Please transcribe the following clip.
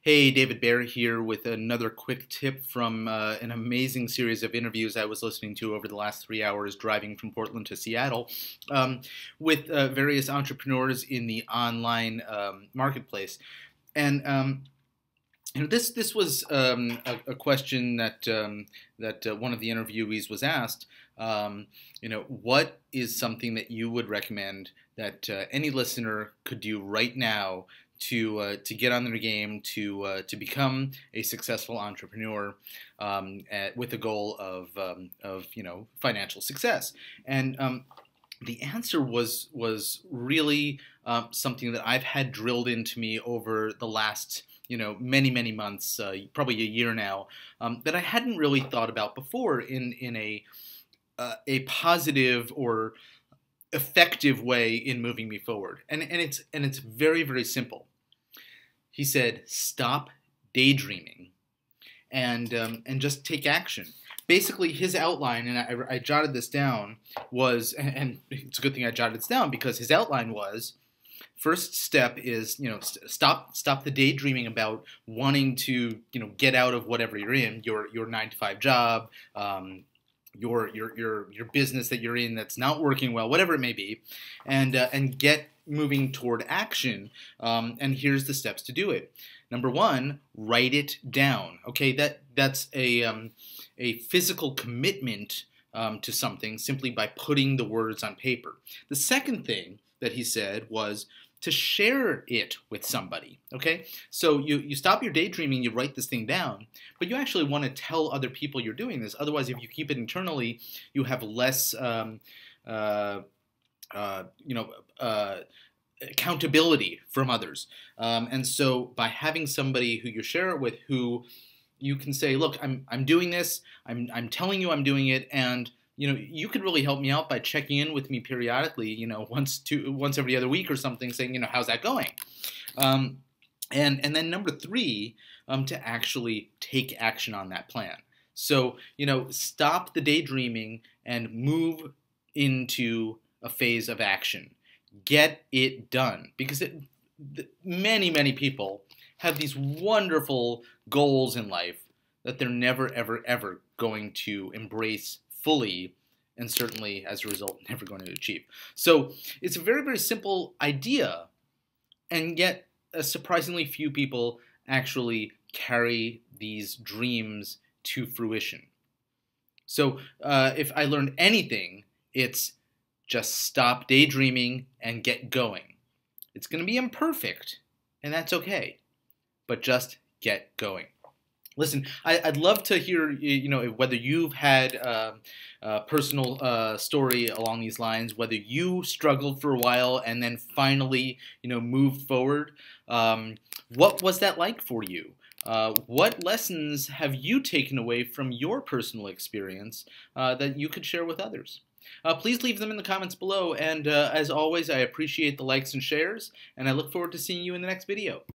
Hey, David Bear here with another quick tip from an amazing series of interviews I was listening to over the last 3 hours driving from Portland to Seattle with various entrepreneurs in the online marketplace. And this was a question that one of the interviewees was asked. What is something that you would recommend that any listener could do right now to get on their game to become a successful entrepreneur with the goal of financial success? And the answer was really something that I've had drilled into me over the last many months, probably a year now, that I hadn't really thought about before in a positive or effective way in moving me forward. And it's very simple. He said, stop daydreaming and just take action. Basically, his outline, and I jotted this down, was, and it's a good thing I jotted this down because his outline was, first step is, stop the daydreaming about wanting to, get out of whatever you're in, your 9-to-5 job, your business that you're in that's not working well, whatever it may be, and get moving toward action. And here's the steps to do it. Number one, write it down. Okay, that's a physical commitment to something simply by putting the words on paper. The second thing that he said was to share it with somebody. Okay, so you stop your daydreaming, you write this thing down, but you actually want to tell other people you're doing this. Otherwise, if you keep it internally, you have less accountability from others. And so by having somebody who you share it with, who you can say, look, I'm doing this, I'm telling you I'm doing it, and you could really help me out by checking in with me periodically, once every other week or something, saying, how's that going? And then number three, to actually take action on that plan. So, stop the daydreaming and move into a phase of action. Get it done, because many people have these wonderful goals in life that they're never ever going to embrace fully, and certainly as a result never going to achieve. So it's a very simple idea, and yet surprisingly few people actually carry these dreams to fruition. So if I learned anything, it's just stop daydreaming and get going. It's going to be imperfect, and that's okay, but just get going. Listen, I'd love to hear, whether you've had a personal story along these lines, whether you struggled for a while and then finally, moved forward. What was that like for you? What lessons have you taken away from your personal experience that you could share with others? Please leave them in the comments below, and as always, I appreciate the likes and shares, and I look forward to seeing you in the next video.